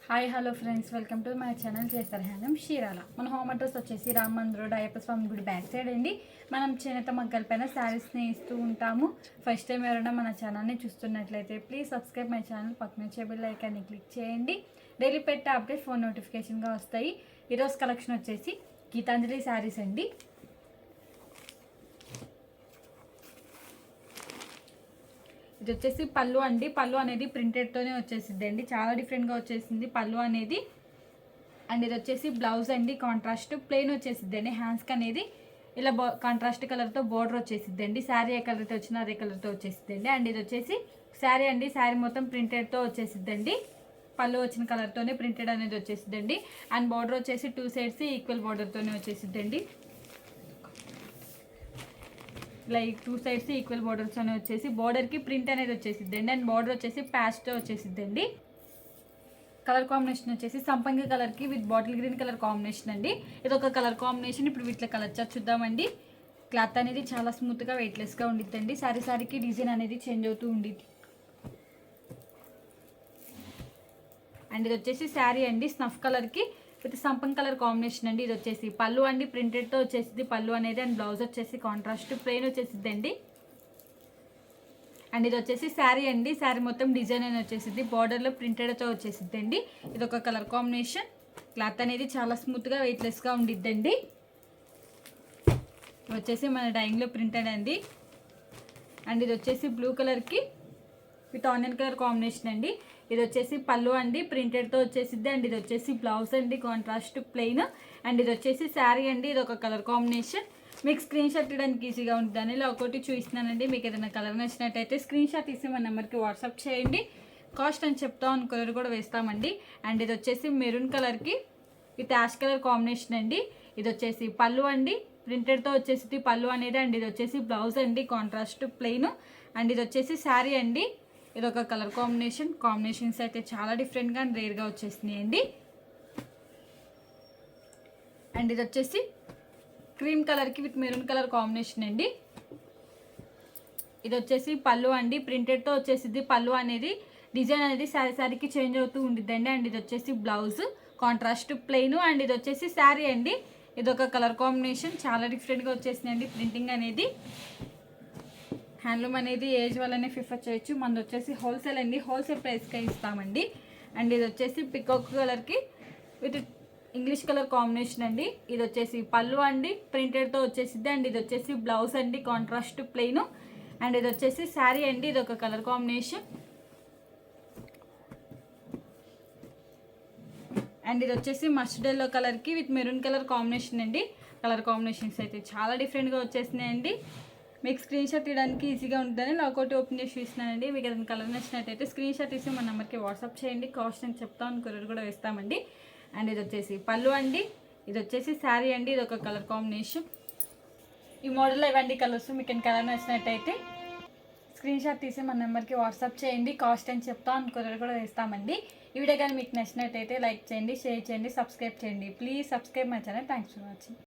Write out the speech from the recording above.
Hi hello friends, welcome to my channel చేసరహానం షీరాల. మన హోమ్ అడ్రస్ వచ్చేసి రామ మందిర్ అయ్యప్ప స్వామి గుడి బ్యాక్ సైడ్ అండి. మనం చేనేత మగ్గల పైన శారీస్ని ఇస్తూ ఉంటాము. ఫస్ట్ టైం ఎవరైనా మన ఛానల్ని చూస్తున్నట్లయితే ప్లీజ్ సబ్స్క్రైబ్ మై ఛానల్, పక్కన వచ్చే బెల్ ఐకాన్ని క్లిక్ చేయండి. డైలీ పెట్టే అప్డేట్ ఫోన్ నోటిఫికేషన్గా వస్తాయి. ఈరోజు కలెక్షన్ వచ్చేసి గీతాంజలి శారీస్ అండి. ఇది వచ్చేసి పళ్ళు అండి. పళ్ళు అనేది ప్రింటెడ్తోనే వచ్చేసింది అండి, చాలా డిఫరెంట్గా వచ్చేసింది పళ్ళు అనేది. అండ్ ఇది వచ్చేసి బ్లౌజ్ అండి, కాంట్రాస్ట్ ప్లెయిన్ వచ్చేసింది అండి. హ్యాండ్స్కి అనేది ఇలా కాంట్రాస్ట్ కలర్తో బోర్డర్ వచ్చేసింది అండి. శారీ ఏ కలర్తో వచ్చినా అదే కలర్తో వచ్చేసింది అండి. అండ్ ఇది వచ్చేసి శారీ అండి, శారీ మొత్తం ప్రింటెడ్తో వచ్చేసింది అండి. పళ్ళు వచ్చిన కలర్తోనే ప్రింటెడ్ అనేది వచ్చేసింది అండి. అండ్ బోర్డర్ వచ్చేసి 2 సైడ్స్ ఈక్వల్ బోర్డర్తోనే వచ్చేసింది అండి. లైక్ 2 సైడ్స్ ఈక్వల్ బోర్డర్స్ అని వచ్చేసి బోర్డర్కి ప్రింట్ అనేది వచ్చేసిద్ది అండి. అండ్ బోర్డర్ వచ్చేసి ప్యాస్ట్తో వచ్చేసిద్ది అండి. కలర్ కాంబినేషన్ వచ్చేసి సంపంగి కలర్కి with bottle green colour combination అండి. ఇది ఒక కలర్ కాంబినేషన్. ఇప్పుడు వీటిలో కలర్ చార్ట్ చూద్దామండి. క్లాత్ అనేది చాలా స్మూత్గా వెయిట్లెస్గా ఉండిద్దండి. సారీకి డిజైన్ అనేది చేంజ్ అవుతూ ఉండిద్ది. అండ్ ఇది వచ్చేసి శారీ అండి, స్నఫ్ కలర్కి విత్ సంపంగ్ కలర్ కాంబినేషన్ అండి. ఇది వచ్చేసి పళ్ళు అండి, ప్రింటెడ్తో వచ్చేసింది పళ్ళు అనేది. అండ్ బ్లౌజ్ వచ్చేసి కాంట్రాస్ట్ ప్లెయిన్ వచ్చేసిద్ది అండి. అండ్ ఇది వచ్చేసి శారీ అండి, శారీ మొత్తం డిజైన్ అని వచ్చేసింది, బార్డర్లో ప్రింటెడ్తో వచ్చేసిద్ది అండి. ఇది ఒక కలర్ కాంబినేషన్. క్లాత్ అనేది చాలా స్మూత్గా వెయిట్లెస్గా ఉండిద్దండి. ఇది వచ్చేసి మన డైయింగ్లో ప్రింటెడ్ అండి. అండ్ ఇది వచ్చేసి బ్లూ కలర్కి విత్ ఆనియన్ కలర్ కాంబినేషన్ అండి. ఇది వచ్చేసి పళ్ళు అండి, ప్రింటెడ్తో వచ్చేసిద్ది. అండ్ ఇది వచ్చేసి బ్లౌజ్ అండి, కాంట్రాస్ట్ ప్లెయిన్. అండ్ ఇది వచ్చేసి శారీ అండి. ఇది ఒక కలర్ కాంబినేషన్. మీకు స్క్రీన్ షాట్ ఇవ్వడానికి ఈజీగా ఉంటుంది. ఇలా ఒకటి చూపిస్తున్నానండి. మీకు ఏదైనా కలర్ నచ్చినట్టయితే స్క్రీన్ షాట్ తీసి మన నెంబర్కి వాట్సాప్ చేయండి. కాస్ట్ అని చెప్తాం, కలర్ కూడా వేస్తామండి. అండ్ ఇది వచ్చేసి మెరూన్ కలర్కి విత్ యాష్ కలర్ కాంబినేషన్ అండి. ఇది వచ్చేసి పళ్ళు అండి, ప్రింటెడ్తో వచ్చేసి పళ్ళు అనేది. అండ్ ఇది వచ్చేసి బ్లౌజ్ అండి, కాంట్రాస్ట్ ప్లెయిన్. అండ్ ఇది వచ్చేసి శారీ అండి. ఇది ఒక కలర్ కాంబినేషన్స్ అయితే చాలా డిఫరెంట్గా అండ్ రేర్గా వచ్చేసినాయి అండి. అండ్ ఇది వచ్చేసి క్రీమ్ కలర్కి విత్ మెరూన్ కలర్ కాంబినేషన్ అండి. ఇది వచ్చేసి పళ్ళు అండి, ప్రింటెడ్తో వచ్చేసిద్ది పళ్ళు అనేది. డిజైన్ అనేది శారీకి చేంజ్ అవుతూ ఉండిద్దండి. అండ్ ఇది వచ్చేసి బ్లౌజ్ కాంట్రాస్ట్ ప్లెయిన్. అండ్ ఇది వచ్చేసి శారీ అండి. ఇది ఒక కలర్ కాంబినేషన్, చాలా డిఫరెంట్గా వచ్చేసినాయండి. ప్రింటింగ్ అనేది హ్యాండ్లూమ్ అనేది ఏజ్ వల్లనే ప్రిఫర్ చేయొచ్చు. మనది వచ్చేసి హోల్సేల్ అండి, హోల్సేల్ ప్రైస్కే ఇస్తామండి. అండ్ ఇది వచ్చేసి పికాక్ కలర్కి విత్ ఇంగ్లీష్ కలర్ కాంబినేషన్ అండి. ఇది వచ్చేసి పళ్ళు అండి, ప్రింటెడ్తో వచ్చేసిద్ది. అండ్ ఇది వచ్చేసి బ్లౌజ్ అండి, కాంట్రాస్ట్ ప్లెయిన్. అండ్ ఇది వచ్చేసి శారీ అండి. ఇది ఒక కలర్ కాంబినేషన్. అండ్ ఇది వచ్చేసి మస్టర్డ్ ఎల్లో కలర్కి విత్ మెరూన్ కలర్ కాంబినేషన్ అండి. కలర్ కాంబినేషన్స్ అయితే చాలా డిఫరెంట్గా వచ్చేసినాయండి. మీకు స్క్రీన్ షాట్ తీయడానికి ఈజీగా ఉంటుందని లాకౌట్ ఓపెన్ చేసి ఇస్తున్నానండి. మీకు ఏదైనా కలర్ నచ్చినట్టయితే స్క్రీన్ షాట్ తీసి మన నెంబర్కి వాట్సాప్ చేయండి. కాస్ట్ అని చెప్తాను, కొరియర్ కూడా వేస్తామండి. అండ్ ఇది వచ్చేసి పళ్ళు అండి. ఇది వచ్చేసి శారీ అండి. ఇది ఒక కలర్ కాంబినేషన్. ఈ మోడల్లో ఇవన్నీ కలర్స్ మీకు కలర్ నచ్చినట్టయితే స్క్రీన్ షాట్ తీసి మన నెంబర్కి వాట్సాప్ చేయండి. కాస్ట్ అని చెప్తాను, కొరియర్ కూడా వేస్తామండి. ఈ వీడియో కానీ మీకు నచ్చినట్టయితే లైక్ చేయండి, షేర్ చేయండి, సబ్స్క్రైబ్ చేయండి. Please subscribe my channel. Thanks for watching.